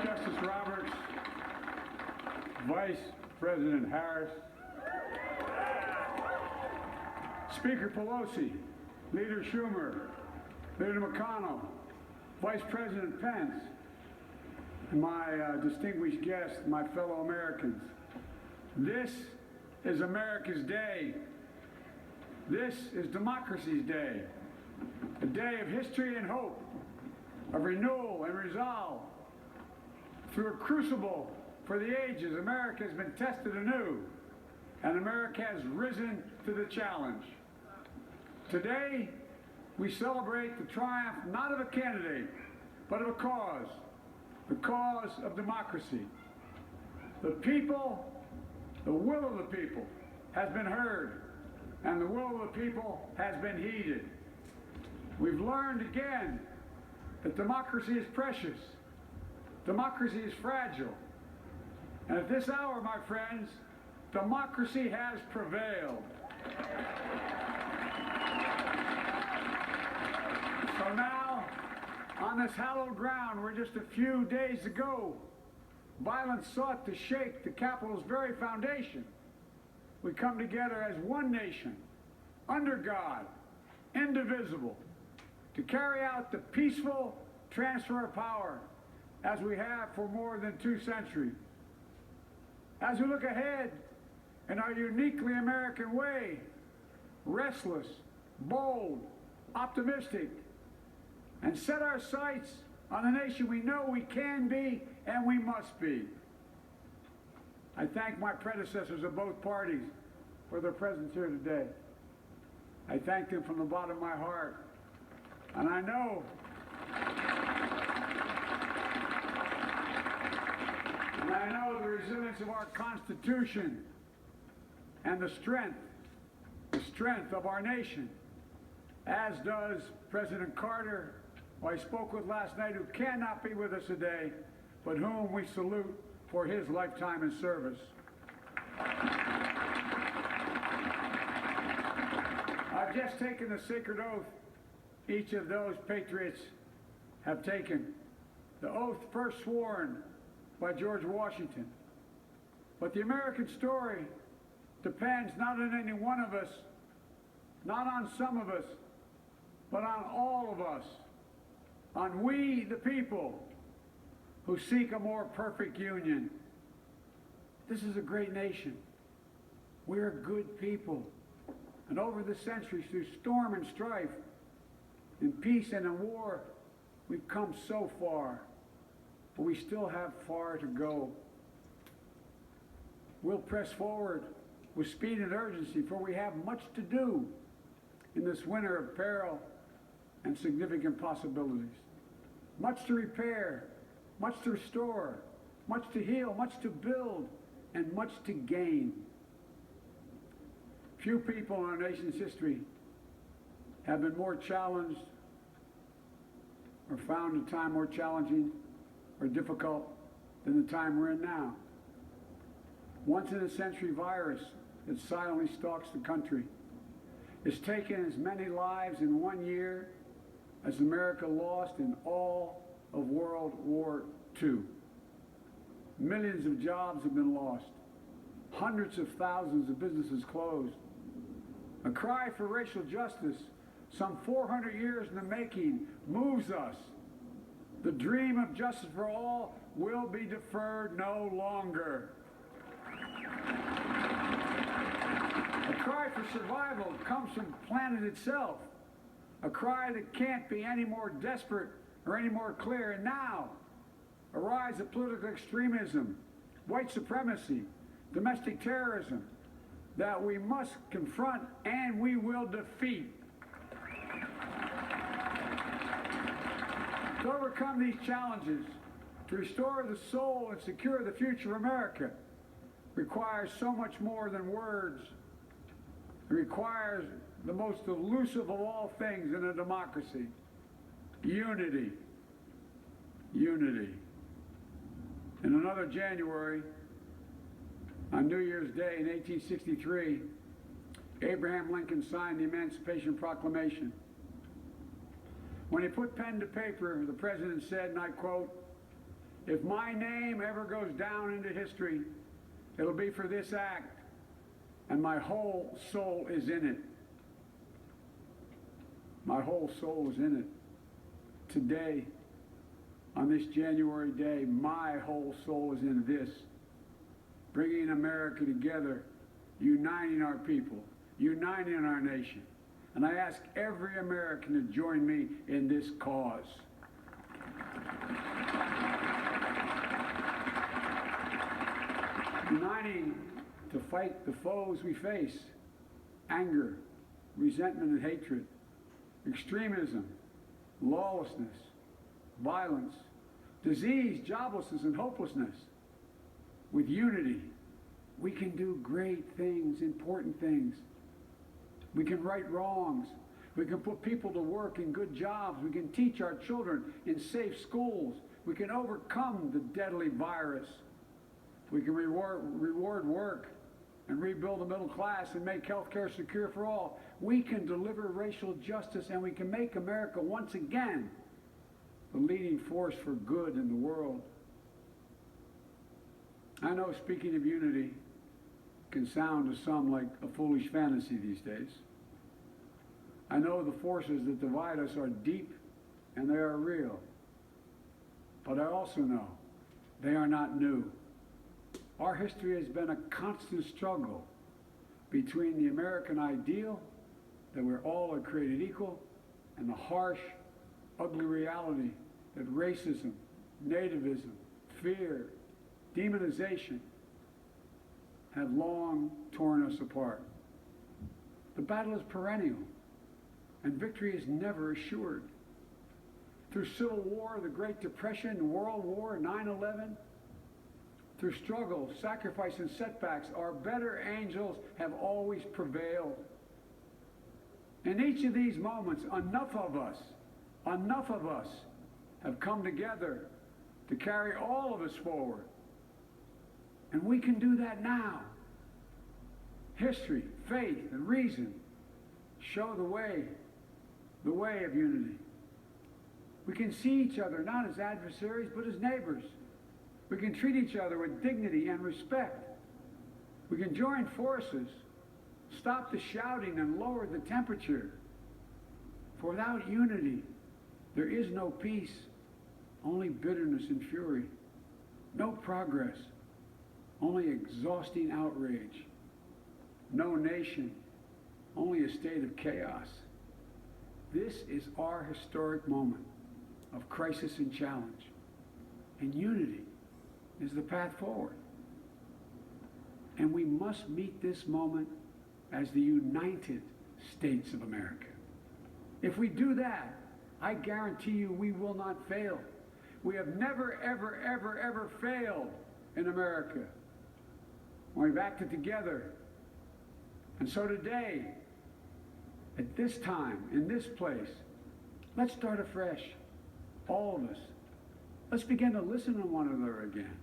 Justice Roberts, Vice President Harris, Speaker Pelosi, Leader Schumer, Leader McConnell, Vice President Pence, and my distinguished guests, my fellow Americans. This is America's day. This is democracy's day. A day of history and hope, of renewal and resolve. Through a crucible for the ages, America has been tested anew, and America has risen to the challenge. Today, we celebrate the triumph not of a candidate, but of a cause, the cause of democracy. The people, the will of the people, has been heard, and the will of the people has been heeded. We've learned again that democracy is precious, democracy is fragile, and at this hour, my friends, democracy has prevailed. So now, on this hallowed ground where just a few days ago, violence sought to shake the Capitol's very foundation, we come together as one nation, under God, indivisible, to carry out the peaceful transfer of power as we have for more than 2 centuries. As we look ahead in our uniquely American way, restless, bold, optimistic, and set our sights on the nation we know we can be and we must be. I thank my predecessors of both parties for their presence here today. I thank them from the bottom of my heart. And I know the resilience of our Constitution and the strength of our nation, as does President Carter, who I spoke with last night, who cannot be with us today, but whom we salute for his lifetime in service. I've just taken the sacred oath each of those patriots have taken, the oath first sworn by George Washington. But the American story depends not on any one of us, not on some of us, but on all of us, on we the people who seek a more perfect union. This is a great nation. We're good people. And over the centuries, through storm and strife, in peace and in war, we've come so far, but we still have far to go. We'll press forward with speed and urgency, for we have much to do in this winter of peril and significant possibilities. Much to repair, much to restore, much to heal, much to build, and much to gain. Few people in our nation's history have been more challenged or found a time more challenging or difficult than the time we're in now. Once in a century virus that silently stalks the country has taken as many lives in 1 year as America lost in all of World War II. Millions of jobs have been lost. Hundreds of thousands of businesses closed. A cry for racial justice, some 400 years in the making, moves us. The dream of justice for all will be deferred no longer. A cry for survival comes from the planet itself. A cry that can't be any more desperate or any more clear. And now, a rise of political extremism, white supremacy, domestic terrorism, that we must confront and we will defeat. To overcome these challenges, to restore the soul and secure the future of America, requires so much more than words. It requires the most elusive of all things in a democracy: unity. Unity. In another January, on New Year's Day in 1863, Abraham Lincoln signed the Emancipation Proclamation. When he put pen to paper, the president said, and I quote, If my name ever goes down into history, it'll be for this act, and my whole soul is in it. My whole soul is in it. Today, on this January day, my whole soul is in this. Bringing America together, uniting our people, uniting our nation. And I ask every American to join me in this cause. Uniting to fight the foes we face: anger, resentment and hatred, extremism, lawlessness, violence, disease, joblessness, and hopelessness. With unity, we can do great things, important things. We can right wrongs. We can put people to work in good jobs. We can teach our children in safe schools. We can overcome the deadly virus. We can reward work and rebuild the middle class and make health care secure for all. We can deliver racial justice, and we can make America once again the leading force for good in the world. I know speaking of unity can sound to some like a foolish fantasy these days. I know the forces that divide us are deep and they are real. But I also know they are not new. Our history has been a constant struggle between the American ideal that we're all are created equal and the harsh, ugly reality that racism, nativism, fear, demonization have long torn us apart. The battle is perennial, and victory is never assured. Through Civil War, the Great Depression, World War, 9/11, through struggle, sacrifice, and setbacks, our better angels have always prevailed. In each of these moments, enough of us have come together to carry all of us forward. And we can do that now. History, faith, and reason show the way of unity. We can see each other not as adversaries, but as neighbors. We can treat each other with dignity and respect. We can join forces, stop the shouting, and lower the temperature. For without unity, there is no peace, only bitterness and fury. No progress, only exhausting outrage. No nation, only a state of chaos. This is our historic moment of crisis and challenge. And unity is the path forward. And we must meet this moment as the United States of America. If we do that, I guarantee you we will not fail. We have never, ever, ever, ever failed in America when we've acted together. And so today, at this time, in this place, let's start afresh, all of us. Let's begin to listen to one another again,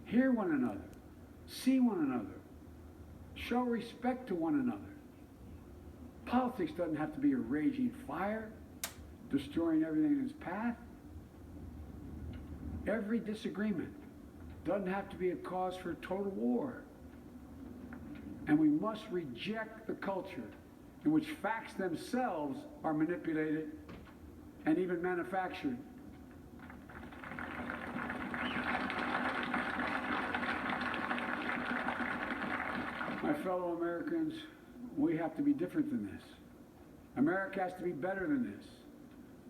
hear one another, see one another, show respect to one another. Politics doesn't have to be a raging fire, destroying everything in its path. Every disagreement doesn't have to be a cause for total war. And we must reject the culture in which facts themselves are manipulated and even manufactured. My fellow Americans, we have to be different than this. America has to be better than this.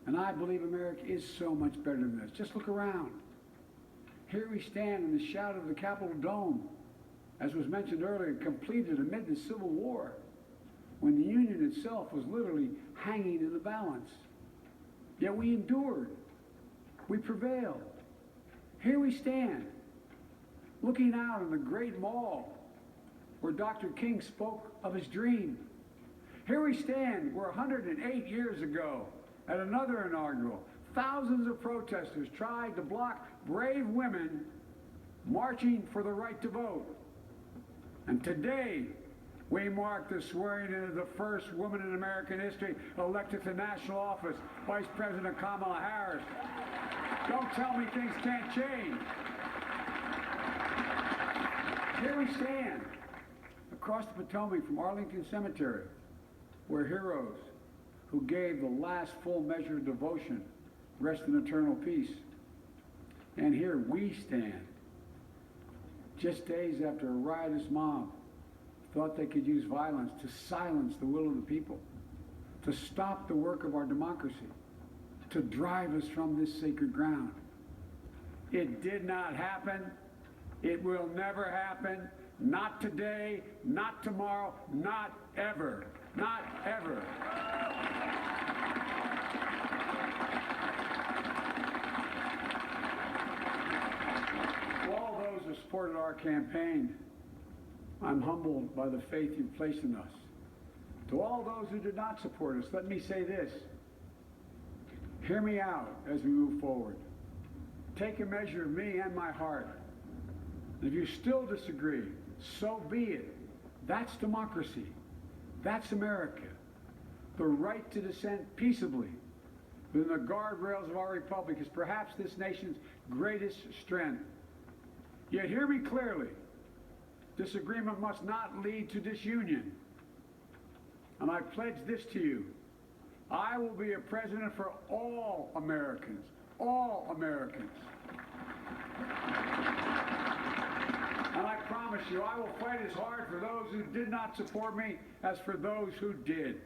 And I believe America is so much better than this. Just look around. Here we stand in the shadow of the Capitol Dome, as was mentioned earlier, completed amid the Civil War, when the Union itself was literally hanging in the balance. Yet we endured. We prevailed. Here we stand, looking out on the great mall where Dr. King spoke of his dream. Here we stand where 108 years ago, at another inaugural, thousands of protesters tried to block brave women marching for the right to vote. And today, we mark the swearing in of the first woman in American history elected to national office, Vice President Kamala Harris. Don't tell me things can't change. Here we stand, across the Potomac from Arlington Cemetery, where heroes who gave the last full measure of devotion rest in eternal peace. And here we stand, just days after a riotous mob thought they could use violence to silence the will of the people, to stop the work of our democracy, to drive us from this sacred ground. It did not happen. It will never happen. Not today, not tomorrow, not ever. Not ever. To all those who supported our campaign, I'm humbled by the faith you've placed in us. To all those who did not support us, let me say this. Hear me out as we move forward. Take a measure of me and my heart. And if you still disagree, so be it. That's democracy. That's America. The right to dissent peaceably within the guardrails of our republic is perhaps this nation's greatest strength. Yet hear me clearly. Disagreement must not lead to disunion. And I pledge this to you. I will be a president for all Americans. All Americans. And I promise you, I will fight as hard for those who did not support me as for those who did.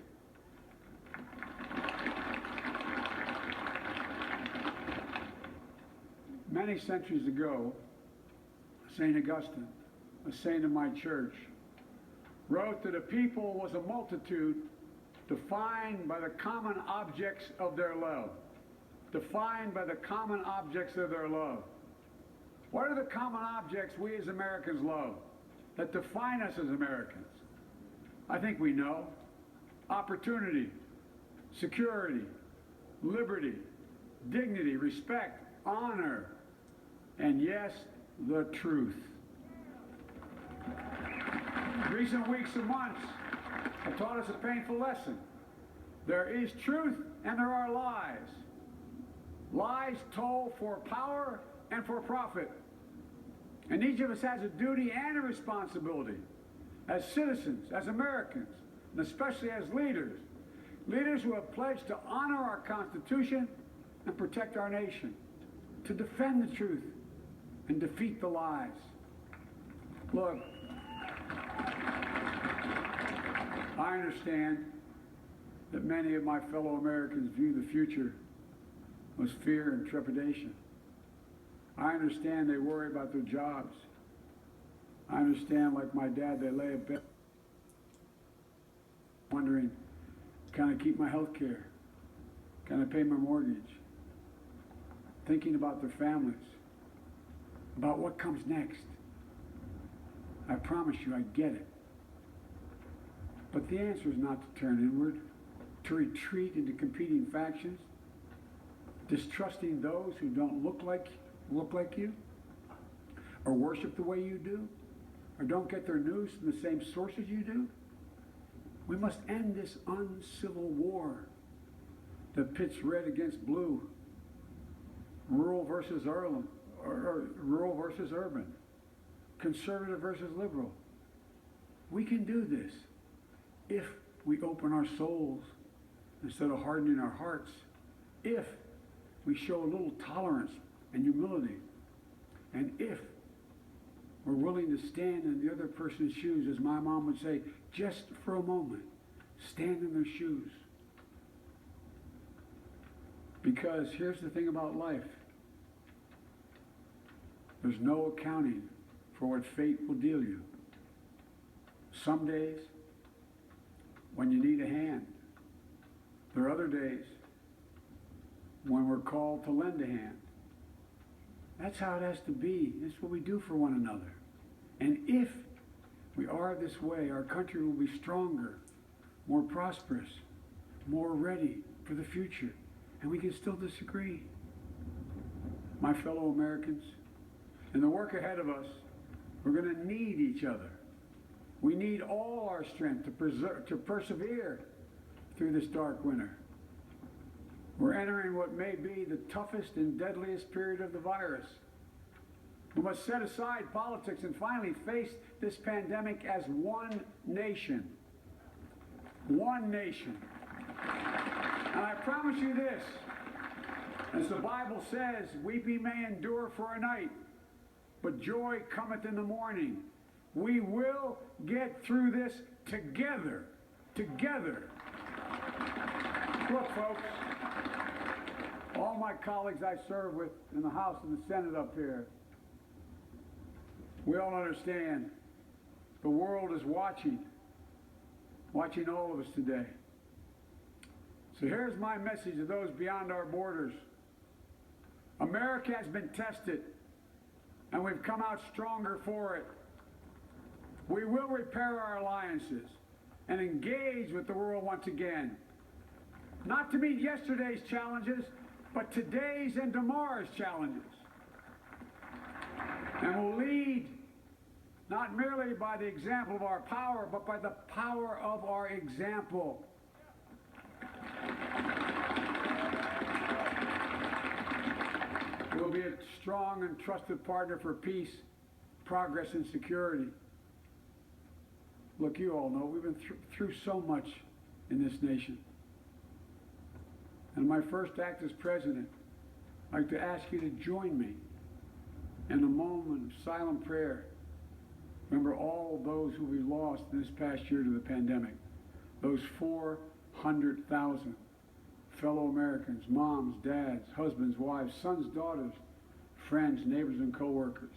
Many centuries ago, St. Augustine, a saint of my church, wrote that a people was a multitude defined by the common objects of their love. Defined by the common objects of their love. What are the common objects we as Americans love that define us as Americans? I think we know. Opportunity, security, liberty, dignity, respect, honor, and yes, the truth. Recent weeks and months have taught us a painful lesson. There is truth and there are lies. Lies told for power and for profit. And each of us has a duty and a responsibility as citizens, as Americans, and especially as leaders. Leaders who have pledged to honor our Constitution and protect our nation, to defend the truth and defeat the lies. Look, I understand that many of my fellow Americans view the future with fear and trepidation. I understand they worry about their jobs. I understand, like my dad, they lay in bed wondering, can I keep my health care? Can I pay my mortgage? Thinking about their families, about what comes next. I promise you, I get it. But the answer is not to turn inward, to retreat into competing factions, distrusting those who don't look like you, or worship the way you do, or don't get their news from the same sources you do. We must end this uncivil war that pits red against blue, rural versus urban, conservative versus liberal. We can do this if we open our souls instead of hardening our hearts, if we show a little tolerance and humility, and if we're willing to stand in the other person's shoes, as my mom would say, just for a moment, stand in their shoes. Because here's the thing about life. There's no accounting for what fate will deal you. Some days, when you need a hand. There are other days when we're called to lend a hand. That's how it has to be. That's what we do for one another. And if we are this way, our country will be stronger, more prosperous, more ready for the future. And we can still disagree. My fellow Americans, in the work ahead of us, we're going to need each other. We need all our strength to persevere through this dark winter. We're entering what may be the toughest and deadliest period of the virus. We must set aside politics and finally face this pandemic as one nation. One nation. And I promise you this, as the Bible says, weeping may endure for a night, but joy cometh in the morning. We will get through this together. Together. Look, folks, all my colleagues I serve with in the House and the Senate up here, we all understand the world is watching all of us today. So here's my message to those beyond our borders. America has been tested, and we've come out stronger for it. We will repair our alliances and engage with the world once again. Not to meet yesterday's challenges, but today's and tomorrow's challenges. And we'll lead not merely by the example of our power, but by the power of our example. We'll be a strong and trusted partner for peace, progress, and security. Look, you all know we've been through so much in this nation. And my first act as president, I'd like to ask you to join me in a moment of silent prayer. Remember all those who we lost this past year to the pandemic. Those 400,000 fellow Americans, moms, dads, husbands, wives, sons, daughters, friends, neighbors, and co-workers.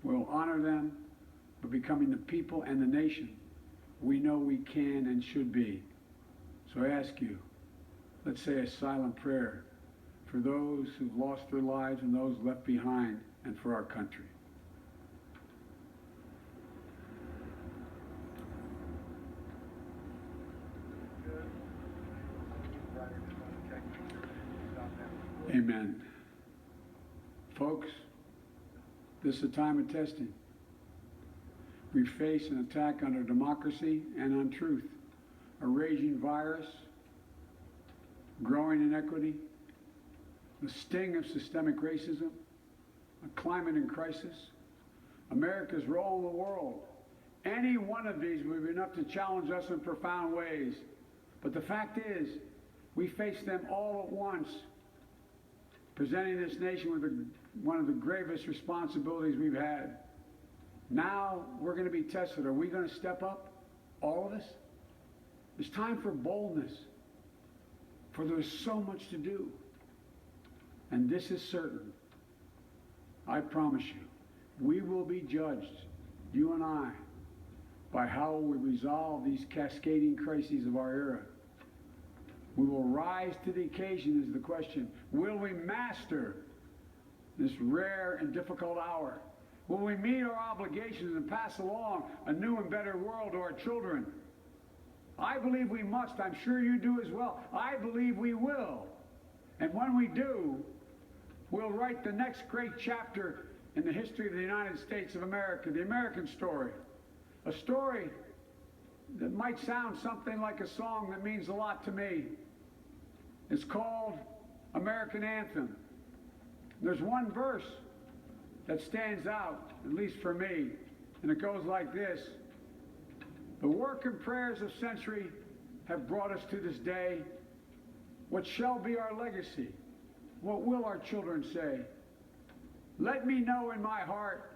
We'll honor them by becoming the people and the nation we know we can and should be. So I ask you, let's say a silent prayer for those who've lost their lives and those left behind, and for our country. Amen. Folks, this is a time of testing. We face an attack on our democracy and on truth, a raging virus, growing inequity, the sting of systemic racism, a climate in crisis, America's role in the world. Any one of these would be enough to challenge us in profound ways. But the fact is, we face them all at once, presenting this nation with one of the gravest responsibilities we've had. Now we're going to be tested. Are we going to step up? All of us? It's time for boldness, for there's so much to do. And this is certain. I promise you, we will be judged, you and I, by how we resolve these cascading crises of our era. We will rise to the occasion is the question. Will we master this rare and difficult hour? Will we meet our obligations and pass along a new and better world to our children? I believe we must. I'm sure you do as well. I believe we will. And when we do, we'll write the next great chapter in the history of the United States of America, the American story. A story that might sound something like a song that means a lot to me. It's called American Anthem. There's one verse that stands out, at least for me, and it goes like this. The work and prayers of century have brought us to this day. What shall be our legacy? What will our children say? Let me know in my heart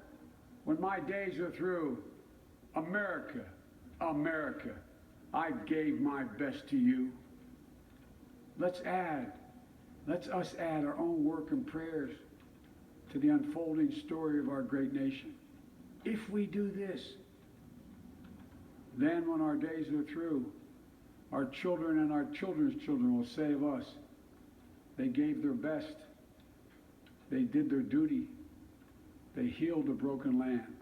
when my days are through. America, America, I gave my best to you. Let's us add our own work and prayers to the unfolding story of our great nation. If we do this, then when our days are through, our children and our children's children will say of us, they gave their best, they did their duty, they healed a broken land.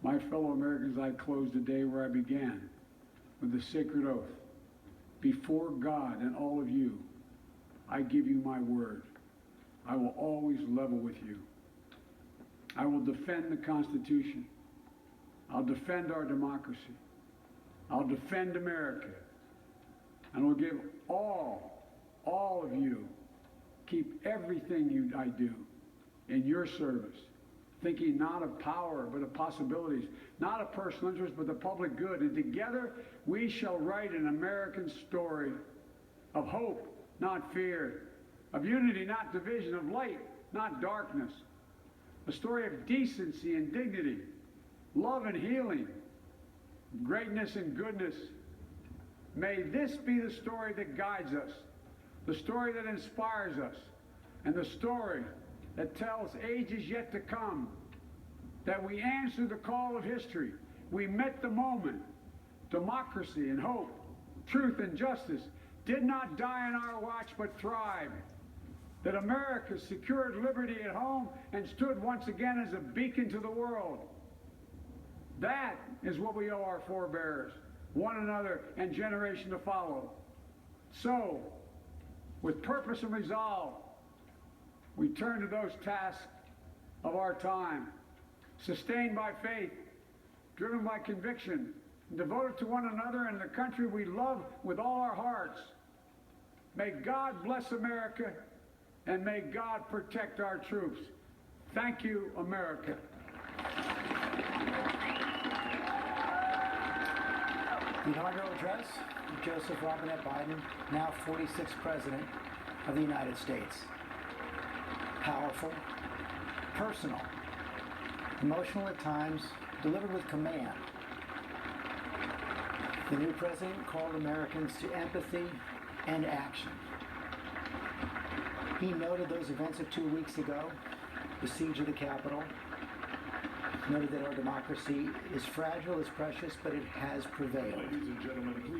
My fellow Americans, I close the day where I began, with the sacred oath. Before God and all of you, I give you my word. I will always level with you. I will defend the Constitution. I'll defend our democracy. I'll defend America. and will give all of you, keep everything I do in your service, thinking not of power, but of possibilities, not of personal interest, but the public good. And together we shall write an American story of hope, not fear, of unity, not division, of light, not darkness, a story of decency and dignity, love and healing, greatness and goodness. May this be the story that guides us, the story that inspires us, and the story that tells ages yet to come that we answered the call of history. We met the moment. Democracy and hope, truth and justice did not die in our watch but thrived. That America secured liberty at home and stood once again as a beacon to the world. That is what we owe our forebears, one another, and generation to follow. So, with purpose and resolve, we turn to those tasks of our time, sustained by faith, driven by conviction, and devoted to one another and the country we love with all our hearts. May God bless America, and may God protect our troops. Thank you, America. The inaugural address of Joseph Robinette Biden, now 46th President of the United States. Powerful, personal, emotional at times, delivered with command. The new president called Americans to empathy and action. He noted those events of 2 weeks ago, the siege of the Capitol, noted that our democracy is fragile, is precious, but it has prevailed. Ladies and gentlemen, please.